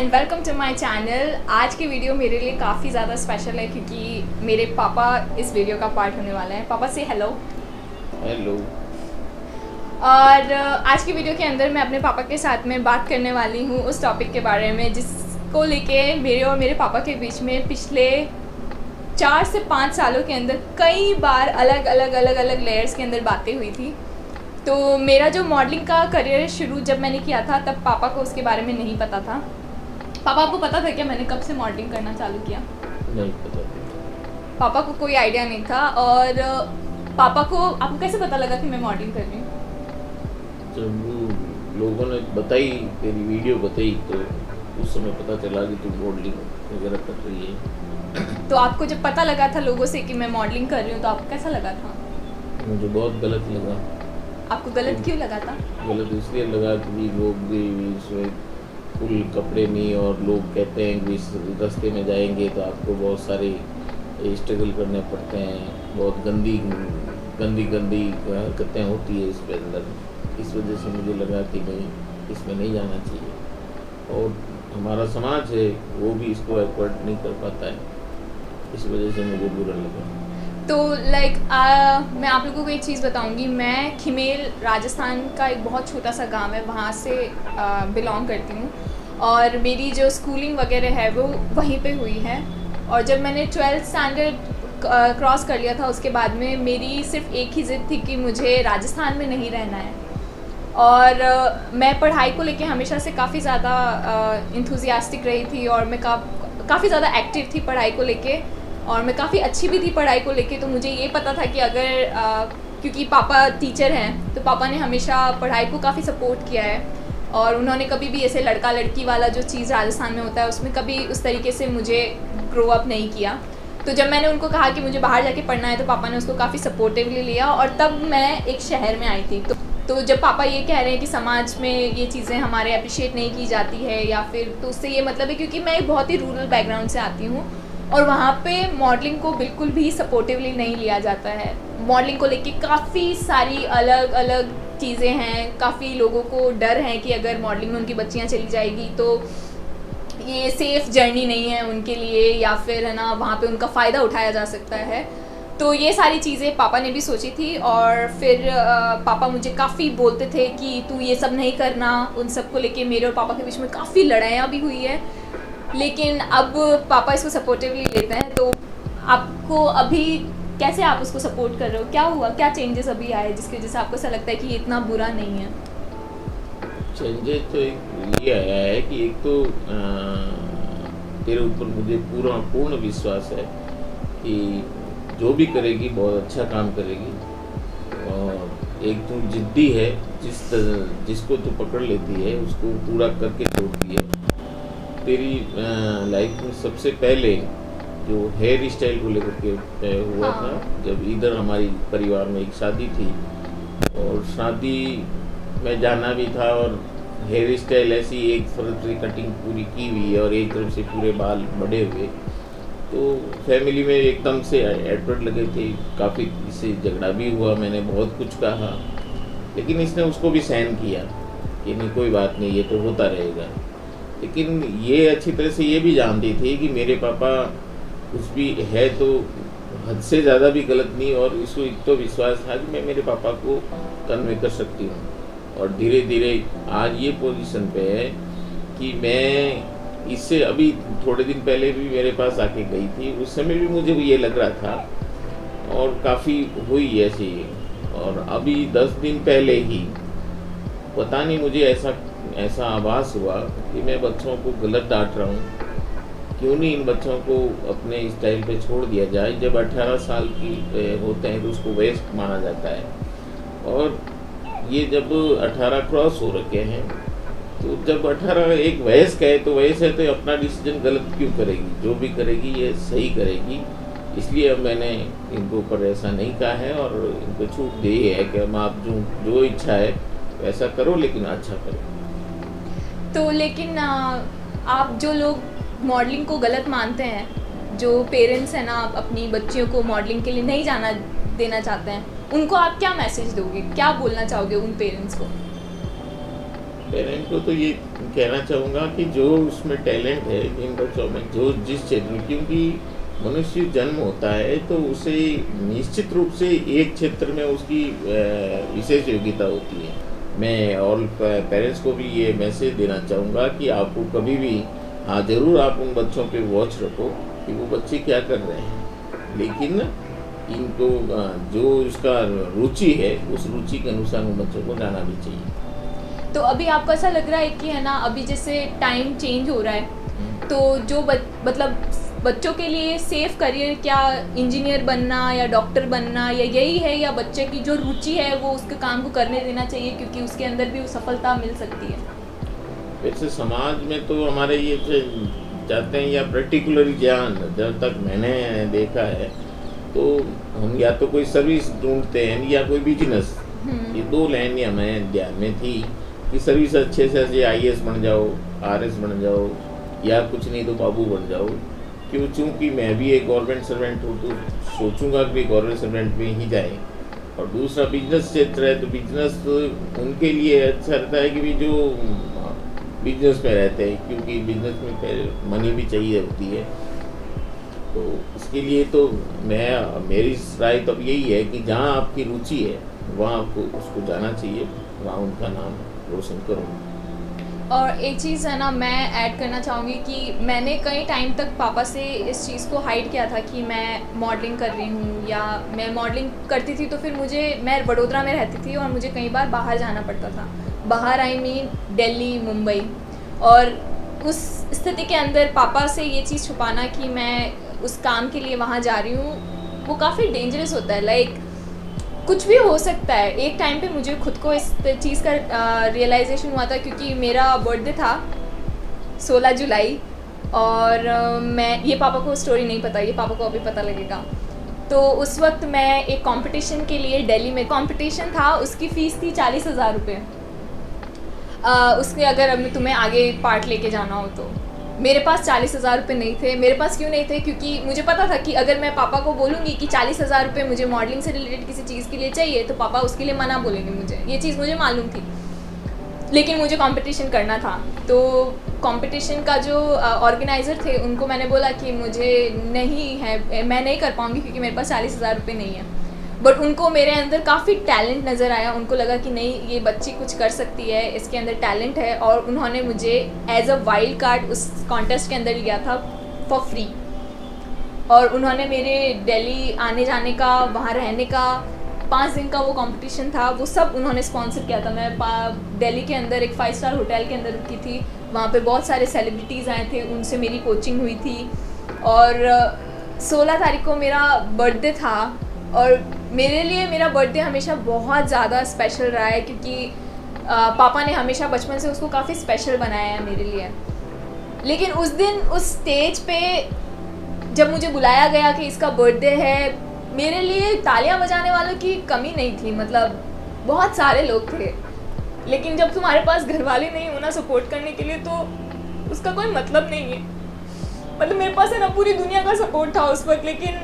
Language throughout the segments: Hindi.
And welcome to my channel. आज की वीडियो मेरे लिए काफ़ी ज़्यादा स्पेशल है क्योंकि मेरे पापा इस वीडियो का पार्ट होने वाले हैं। पापा से हेलो। हेलो। और आज की वीडियो के अंदर मैं अपने पापा के साथ में बात करने वाली हूँ उस टॉपिक के बारे में जिसको लेके मेरे और मेरे पापा के बीच में पिछले 4 से 5 सालों के अंदर कई बार अलग अलग लेयर्स के अंदर बातें हुई थी। तो मेरा जो मॉडलिंग का करियर शुरू जब मैंने किया था तब पापा को उसके बारे में नहीं पता था। पापा आपको पता था क्या मैंने कब से मॉडलिंग करना चालू किया? नहीं पता था। पापा को कोई आइडिया नहीं था। और पापा को आपको कैसे पता लगा कि मैं मॉडलिंग कर रही हूँ? जब वो लोगों ने बताई, तेरी वीडियो बताई, तो उस समय पता चला कि तू मॉडलिंग वगैरह कर रही है। तो आपको जब पता लगा था लोगों से कि मैं मॉडलिंग कर रही हूँ तो आपको कैसा लगा था? मुझे बहुत गलत लगा। आपको गलत क्यों लगा था? गलत इसलिए लगा कि लोग भी इसमें फुल कपड़े में, और लोग कहते हैं कि इस रास्ते में जाएंगे तो आपको बहुत सारे स्ट्रगल करने पड़ते हैं, बहुत गंदी हरकतें होती है इसके अंदर। इस वजह से मुझे लगा कि नहीं, इसमें नहीं जाना चाहिए। और हमारा समाज है वो भी इसको एफर्ट नहीं कर पाता है, इस वजह से मुझे बुरा लगा। तो मैं आप लोगों को एक चीज़ बताऊंगी। मैं खिमेल राजस्थान का एक बहुत छोटा सा गांव है, वहाँ से बिलोंग करती हूँ और मेरी जो स्कूलिंग वगैरह है वो वहीं पे हुई है। और जब मैंने 12th स्टैंडर्ड क्रॉस कर लिया था उसके बाद में मेरी सिर्फ एक ही ज़िद थी कि मुझे राजस्थान में नहीं रहना है। और मैं पढ़ाई को लेके हमेशा से काफ़ी ज़्यादा इंथुजियास्टिक रही थी और मैं काफ़ी ज़्यादा एक्टिव थी पढ़ाई को लेके, और मैं काफ़ी अच्छी भी थी पढ़ाई को लेके। तो मुझे ये पता था कि अगर क्योंकि पापा टीचर हैं तो पापा ने हमेशा पढ़ाई को काफ़ी सपोर्ट किया है और उन्होंने कभी भी ऐसे लड़का लड़की वाला जो चीज़ राजस्थान में होता है उसमें कभी उस तरीके से मुझे ग्रो अप नहीं किया। तो जब मैंने उनको कहा कि मुझे बाहर जाके पढ़ना है तो पापा ने उसको काफ़ी सपोर्टिवली लिया और तब मैं एक शहर में आई थी। तो जब पापा ये कह रहे हैं कि समाज में ये चीज़ें हमारे अप्रिशिएट नहीं की जाती है या फिर, तो उससे ये मतलब है क्योंकि मैं एक बहुत ही रूरल बैकग्राउंड से आती हूँ और वहाँ पे मॉडलिंग को बिल्कुल भी सपोर्टिवली नहीं लिया जाता है। मॉडलिंग को लेके काफ़ी सारी अलग अलग चीज़ें हैं, काफ़ी लोगों को डर है कि अगर मॉडलिंग में उनकी बच्चियाँ चली जाएगी तो ये सेफ़ जर्नी नहीं है उनके लिए, या फिर है ना वहाँ पे उनका फ़ायदा उठाया जा सकता है। तो ये सारी चीज़ें पापा ने भी सोची थी और फिर पापा मुझे काफ़ी बोलते थे कि तू ये सब नहीं करना। उन सब को लेके मेरे और पापा के बीच में काफ़ी लड़ाइयाँ भी हुई है, लेकिन अब पापा इसको सपोर्टिवली लेते हैं। तो आपको अभी कैसे आप उसको सपोर्ट कर रहे हो? क्या हुआ, क्या चेंजेस अभी आए जिसकी वजह से आपको ऐसा लगता है कि ये इतना बुरा नहीं है? चेंजेस तो एक ये आया है कि एक तो तेरे ऊपर मुझे पूर्ण विश्वास है कि जो भी करेगी बहुत अच्छा काम करेगी। और एक तू जिद्दी है, जिसको तू पकड़ लेती है उसको पूरा करके छोड़ती है। तेरी लाइफ में सबसे पहले जो हेयर स्टाइल को लेकर के हुआ हाँ। था, जब इधर हमारी परिवार में एक शादी थी और शादी में जाना भी था, और हेयर स्टाइल ऐसी एक तरफ से कटिंग पूरी की हुई है और एक तरफ से पूरे बाल बड़े हुए, तो फैमिली में एकदम से एडवर्ट लगे थे। काफ़ी इससे झगड़ा भी हुआ, मैंने बहुत कुछ कहा, लेकिन इसने उसको भी सहन किया कि नहीं कोई बात नहीं, ये तो होता रहेगा। लेकिन ये अच्छी तरह से ये भी जानती थी कि मेरे पापा कुछ भी है तो हद से ज़्यादा भी गलत नहीं, और इसको एक तो विश्वास था कि मैं मेरे पापा को कन्वे कर सकती हूँ। और धीरे धीरे आज ये पोजीशन पे है कि मैं इससे अभी थोड़े दिन पहले भी मेरे पास आके गई थी, उस समय भी मुझे ये लग रहा था और काफ़ी हुई ऐसी। और अभी 10 दिन पहले ही पता नहीं मुझे ऐसा आभास हुआ कि मैं बच्चों को गलत डांट रहा हूँ। क्यों नहीं इन बच्चों को अपने स्टाइल पे छोड़ दिया जाए। जब 18 साल की होते हैं तो उसको वेस्ट माना जाता है, और ये जब 18 क्रॉस हो रखे हैं तो जब 18 एक वयस्क है तो वयस्क है तो अपना डिसीजन गलत क्यों करेगी? जो भी करेगी ये सही करेगी। इसलिए अब मैंने इनको ऊपर ऐसा नहीं कहा है और इनको छूट दी है कि हम आप जो इच्छा है वैसा करो, लेकिन अच्छा करो। तो लेकिन आप जो लोग मॉडलिंग को गलत मानते हैं, जो पेरेंट्स हैं ना अपनी बच्चियों को मॉडलिंग के लिए नहीं जाना देना चाहते हैं, उनको आप क्या मैसेज दोगे, क्या बोलना चाहोगे उन पेरेंट्स को? पेरेंट को तो ये कहना चाहूँगा कि जो उसमें टैलेंट है इन बच्चों में, जो जिस क्षेत्र में, क्योंकि मनुष्य जन्म होता है तो उसे निश्चित रूप से एक क्षेत्र में उसकी विशेष योग्यता होती है। मैं ऑल पेरेंट्स को भी ये मैसेज देना चाहूँगा कि आपको कभी भी, हाँ ज़रूर आप उन बच्चों पे वॉच रखो कि वो बच्चे क्या कर रहे हैं, लेकिन इनको जो उसका रुचि है उस रुचि के अनुसार उन बच्चों को जाना भी चाहिए। तो अभी आपको ऐसा लग रहा है कि है ना, अभी जैसे टाइम चेंज हो रहा है तो जो मतलब बच्चों के लिए सेफ करियर क्या इंजीनियर बनना या डॉक्टर बनना या यही है, या बच्चे की जो रुचि है वो उसके काम को करने देना चाहिए क्योंकि उसके अंदर भी वो सफलता मिल सकती है? वैसे समाज में तो हमारे ये चाहते हैं, या पर्टिकुलर ज्ञान जब तक मैंने देखा है तो हम या तो कोई सर्विस ढूंढते हैं या कोई बिजनेस, ये दो लाइन हमें ध्यान में थी कि सर्विस अच्छे से अच्छे IAS बन जाओ, RS बन जाओ, या कुछ नहीं तो बाबू बन जाओ। क्यों? चूँकि मैं भी एक गवर्नमेंट सर्वेंट हूँ तो सोचूंगा कि गवर्नमेंट सर्वेंट में ही जाए। और दूसरा बिजनेस क्षेत्र है तो बिजनेस उनके लिए अच्छा रहता है कि भी जो बिजनेस में रहते हैं, क्योंकि बिजनेस में मनी भी चाहिए होती है। तो इसके लिए तो मेरी राय तो अब यही है कि जहाँ आपकी रुचि है वहाँ आपको उसको जाना चाहिए, वहाँ उनका नाम रोशन करो। और एक चीज़ है ना, मैं ऐड करना चाहूँगी कि मैंने कई टाइम तक पापा से इस चीज़ को हाइड किया था कि मैं मॉडलिंग कर रही हूँ, या मैं मॉडलिंग करती थी तो फिर मैं वडोदरा में रहती थी और मुझे कई बार बाहर जाना पड़ता था। बाहर आई मीन दिल्ली, मुंबई। और उस स्थिति के अंदर पापा से ये चीज़ छुपाना कि मैं उस काम के लिए वहाँ जा रही हूँ, वो काफ़ी डेंजरस होता है। लाइक कुछ भी हो सकता है। एक टाइम पे मुझे खुद को इस चीज़ का रियलाइजेशन हुआ था क्योंकि मेरा बर्थडे था 16 जुलाई, और ये पापा को स्टोरी नहीं पता, ये पापा को अभी पता लगेगा। तो उस वक्त मैं एक कंपटीशन के लिए दिल्ली में कंपटीशन था, उसकी फ़ीस थी 40,000 रुपये। उसके अगर अब तुम्हें आगे पार्ट लेके जाना हो तो मेरे पास 40,000 रुपये नहीं थे। मेरे पास क्यों नहीं थे? क्योंकि मुझे पता था कि अगर मैं पापा को बोलूँगी कि 40,000 रुपये मुझे मॉडलिंग से रिलेटेड किसी चीज़ के लिए चाहिए तो पापा उसके लिए मना बोलेंगे मुझे। ये चीज़ मुझे मालूम थी, लेकिन मुझे कंपटीशन करना था। तो कंपटीशन का जो ऑर्गेनाइज़र थे उनको मैंने बोला कि मुझे नहीं है, मैं नहीं कर पाऊँगी क्योंकि मेरे पास 40,000 रुपये नहीं है। बट उनको मेरे अंदर काफ़ी टैलेंट नज़र आया। उनको लगा कि नहीं, ये बच्ची कुछ कर सकती है, इसके अंदर टैलेंट है, और उन्होंने मुझे एज अ वाइल्ड कार्ड उस कॉन्टेस्ट के अंदर लिया था फॉर फ्री। और उन्होंने मेरे दिल्ली आने जाने का, वहाँ रहने का, 5 दिन का वो कंपटीशन था, वो सब उन्होंने स्पॉन्सर किया था। मैं दिल्ली के अंदर एक 5 स्टार होटल के अंदर रुकी थी, वहाँ पे बहुत सारे सेलिब्रिटीज़ आए थे, उनसे मेरी कोचिंग हुई थी। और 16 तारीख को मेरा बर्थडे था, और मेरे लिए मेरा बर्थडे हमेशा बहुत ज़्यादा स्पेशल रहा है क्योंकि पापा ने हमेशा बचपन से उसको काफ़ी स्पेशल बनाया है मेरे लिए। लेकिन उस दिन उस स्टेज पे जब मुझे बुलाया गया कि इसका बर्थडे है, मेरे लिए तालियां बजाने वालों की कमी नहीं थी। मतलब बहुत सारे लोग थे, लेकिन जब तुम्हारे पास घर वाले नहीं हो ना सपोर्ट करने के लिए, तो उसका कोई मतलब नहीं है। मतलब मेरे पास है ना पूरी दुनिया का सपोर्ट था उस वक्त, लेकिन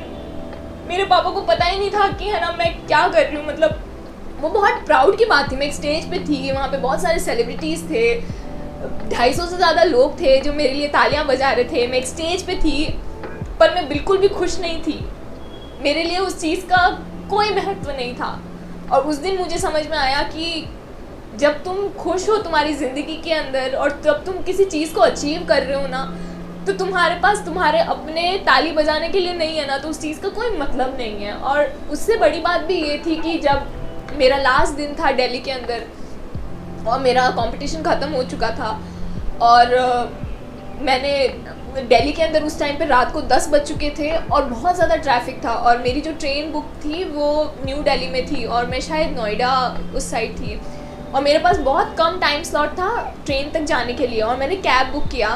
मेरे पापा को पता ही नहीं था कि है ना मैं क्या कर रही हूँ। मतलब वो बहुत प्राउड की बात थी। मैं एक स्टेज पे थी, वहाँ पे बहुत सारे सेलिब्रिटीज़ थे, 250 से ज़्यादा लोग थे जो मेरे लिए तालियां बजा रहे थे। मैं एक स्टेज पे थी, पर मैं बिल्कुल भी खुश नहीं थी। मेरे लिए उस चीज़ का कोई महत्व नहीं था। और उस दिन मुझे समझ में आया कि जब तुम खुश हो तुम्हारी ज़िंदगी के अंदर, और जब तुम किसी चीज़ को अचीव कर रहे हो ना, तो तुम्हारे पास तुम्हारे अपने ताली बजाने के लिए नहीं है ना, तो उस चीज़ का कोई मतलब नहीं है। और उससे बड़ी बात भी ये थी कि जब मेरा लास्ट दिन था दिल्ली के अंदर और मेरा कंपटीशन ख़त्म हो चुका था, और मैंने दिल्ली के अंदर उस टाइम पे रात को 10 बज चुके थे और बहुत ज़्यादा ट्रैफिक था, और मेरी जो ट्रेन बुक थी वो न्यू दिल्ली में थी और मैं शायद नोएडा उस साइड थी, और मेरे पास बहुत कम टाइम स्लॉट था ट्रेन तक जाने के लिए। और मैंने कैब बुक किया,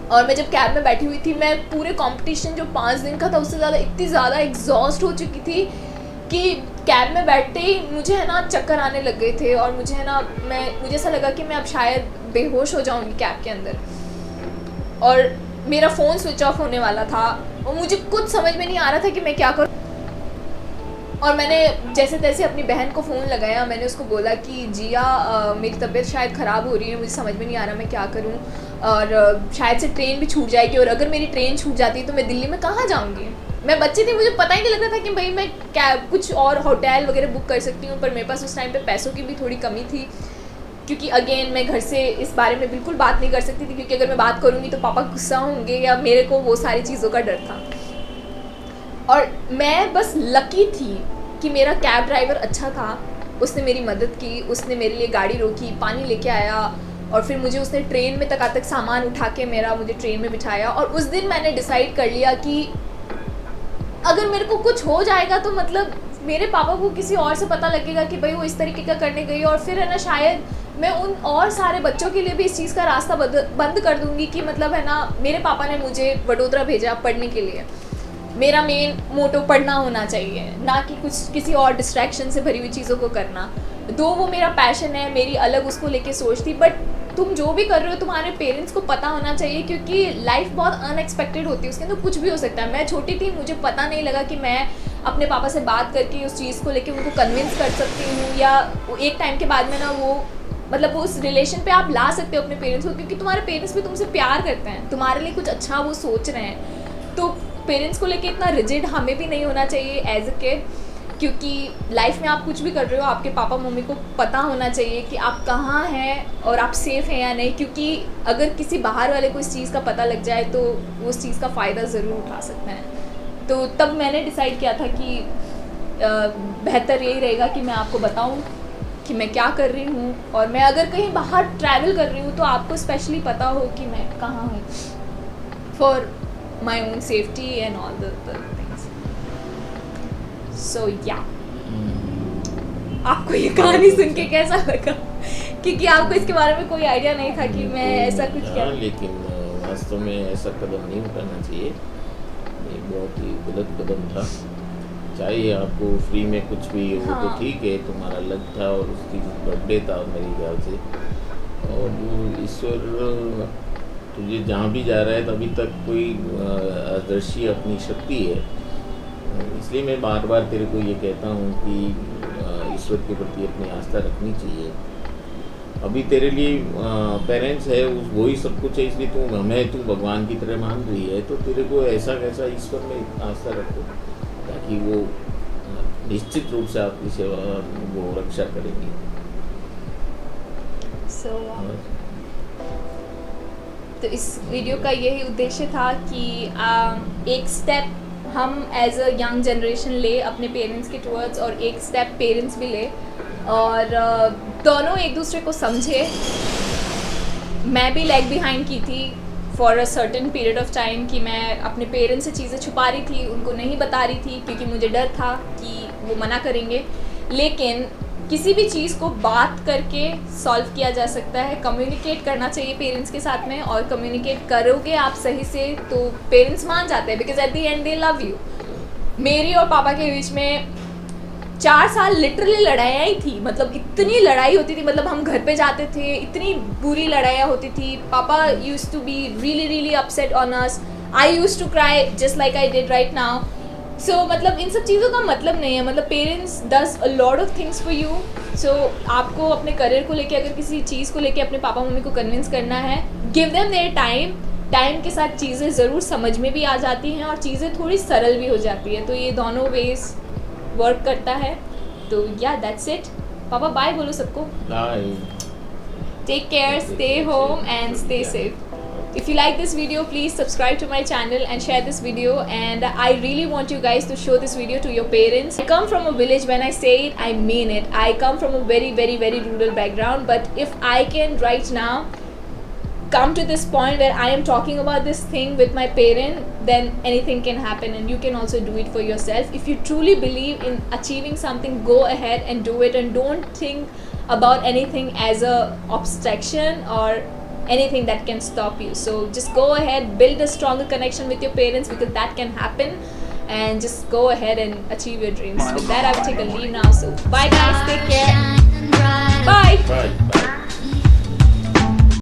और मैं जब कैब में बैठी हुई थी, मैं पूरे कंपटीशन जो 5 दिन का था उससे ज़्यादा इतनी ज़्यादा एग्जॉस्ट हो चुकी थी कि कैब में बैठते ही मुझे है ना चक्कर आने लग गए थे, और मुझे है ना मुझे ऐसा लगा कि मैं अब शायद बेहोश हो जाऊंगी कैब के अंदर, और मेरा फ़ोन स्विच ऑफ होने वाला था, और मुझे कुछ समझ में नहीं आ रहा था कि मैं क्या करूँ। और मैंने जैसे तैसे अपनी बहन को फ़ोन लगाया, मैंने उसको बोला कि जिया मेरी तबीयत शायद ख़राब हो रही है, मुझे समझ में नहीं आ रहा मैं क्या करूं, और शायद से ट्रेन भी छूट जाएगी, और अगर मेरी ट्रेन छूट जाती है तो मैं दिल्ली में कहाँ जाऊंगी। मैं बच्ची थी, मुझे पता ही नहीं लग रहा था कि भाई मैं कैब कुछ और होटल वगैरह बुक कर सकती हूँ, पर मेरे पास उस टाइम पे पैसों की भी थोड़ी कमी थी, क्योंकि अगेन मैं घर से इस बारे में बिल्कुल बात नहीं कर सकती थी, क्योंकि अगर मैं बात करूँगी तो पापा गुस्सा होंगे, या मेरे को वो सारी चीज़ों का डर था। और मैं बस लकी थी कि मेरा कैब ड्राइवर अच्छा था, उसने मेरी मदद की, उसने मेरे लिए गाड़ी रोकी, पानी लेके आया, और फिर मुझे उसने ट्रेन में तक सामान उठा के मुझे ट्रेन में बिठाया। और उस दिन मैंने डिसाइड कर लिया कि अगर मेरे को कुछ हो जाएगा तो मतलब मेरे पापा को किसी और से पता लगेगा कि भाई वो इस तरीके का करने गई, और फिर है ना शायद मैं उन और सारे बच्चों के लिए भी इस चीज़ का रास्ता बंद कर दूंगी कि मतलब है ना मेरे पापा ने मुझे वडोदरा भेजा पढ़ने के लिए, मेरा मेन मोटो पढ़ना होना चाहिए, ना कि कुछ किसी और डिस्ट्रैक्शन से भरी हुई चीज़ों को करना। दो वो मेरा पैशन है, मेरी अलग उसको लेके सोच थी, बट तुम जो भी कर रहे हो तुम्हारे पेरेंट्स को पता होना चाहिए, क्योंकि लाइफ बहुत अनएक्सपेक्टेड होती है, उसके अंदर कुछ भी हो सकता है। मैं छोटी थी, मुझे पता नहीं लगा कि मैं अपने पापा से बात करके उस चीज़ को लेके उनको कन्विंस कर सकती हूँ, या एक टाइम के बाद में ना वो मतलब उस रिलेशन पे आप ला सकते हो अपने पेरेंट्स को, क्योंकि तुम्हारे पेरेंट्स भी तुमसे प्यार करते हैं, तुम्हारे लिए कुछ अच्छा वो सोच रहे हैं। तो पेरेंट्स को लेके इतना रिजिड हमें भी नहीं होना चाहिए एज अ किड, क्योंकि लाइफ में आप कुछ भी कर रहे हो आपके पापा मम्मी को पता होना चाहिए कि आप कहाँ हैं और आप सेफ़ हैं या नहीं, क्योंकि अगर किसी बाहर वाले को इस चीज़ का पता लग जाए तो वो उस चीज़ का फ़ायदा ज़रूर उठा सकते हैं। तो तब मैंने डिसाइड किया था कि बेहतर यही रहेगा कि मैं आपको बताऊं कि मैं क्या कर रही हूँ, और मैं अगर कहीं बाहर ट्रैवल कर रही हूँ तो आपको स्पेशली पता हो कि मैं कहाँ हूँ, for my own safety and all the things. So yeah. आपको ये कहानी सुन के कैसा लगा? क्योंकि आपको इसके बारे में कोई आइडिया नहीं था कि मैं ऐसा कुछ क्या, लेकिन वास्तव में ऐसा कदम नहीं उठाना चाहिए, ये बहुत ही गलत कदम था। चाहे आपको फ्री में कुछ भी हो हाँ। तो ठीक है, तुम्हारा लग था और उसकी बर्थडे था मेरे ख्याल से, और वो ईश्वर तुझे जहाँ भी जा रहा है तभी तक कोई अदृश्य अपनी शक्ति है। इसलिए मैं बार बार तेरे को ये कहता हूँ कि ईश्वर के प्रति अपनी आस्था रखनी चाहिए। अभी तेरे लिए पेरेंट्स है, वो ही सब कुछ है, इसलिए तू भगवान की तरह मान रही है, तो तेरे को ऐसा कैसा ईश्वर में आस्था रखो ताकि वो निश्चित रूप से आपकी सेवा वो रक्षा करेगी। तो इस वीडियो का यही उद्देश्य था कि एक स्टेप हम एज अ यंग जनरेशन ले अपने पेरेंट्स के टुवर्ड्स, और एक स्टेप पेरेंट्स भी ले, और दोनों एक दूसरे को समझे। मैं भी लैग बिहाइंड की थी for a certain period of time कि मैं अपने पेरेंट्स से चीज़ें छुपा रही थी, उनको नहीं बता रही थी, क्योंकि मुझे डर था कि वो मना करेंगे। लेकिन किसी भी चीज़ को बात करके सॉल्व किया जा सकता है, कम्युनिकेट करना चाहिए पेरेंट्स के साथ में, और कम्युनिकेट करोगे आप सही से तो पेरेंट्स मान जाते हैं, because at the and they love you. मेरी और पापा के बीच में 4 साल लिटरली लड़ाइयाँ ही थी, मतलब इतनी लड़ाई होती थी, मतलब हम घर पे जाते थे इतनी बुरी लड़ाइयाँ होती थी। पापा used to be really really upset on us, I used to cry just like I did right now. So मतलब इन सब चीज़ों का मतलब नहीं है, मतलब parents does a lot of things for you. So आपको अपने करियर को लेके, अगर किसी चीज़ को लेके अपने पापा मम्मी को कन्विंस करना है, गिव देम देयर टाइम के साथ चीज़ें ज़रूर समझ में भी आ जाती हैं और चीज़ें थोड़ी सरल भी हो जाती है, तो ये दोनों वेज वर्क करता है। तो या दैट्स इट। पापा बाय बोलो सबको। Bye. Take care, stay home and stay safe. If you like this video, please subscribe to my channel and share this video, and I really want you guys to show this video to your parents. I come from a village, when I say it, I mean it. I come from a very very very rural background, but if I can right now come to this point where I am talking about this thing with my parent, then anything can happen, and you can also do it for yourself. If you truly believe in achieving something, go ahead and do it, and don't think about anything as a obstruction or anything that can stop you. So just go ahead, build a stronger connection with your parents, because that can happen, and just go ahead and achieve your dreams. With that, I will take a leave now. So bye guys, take care. Bye. Bye.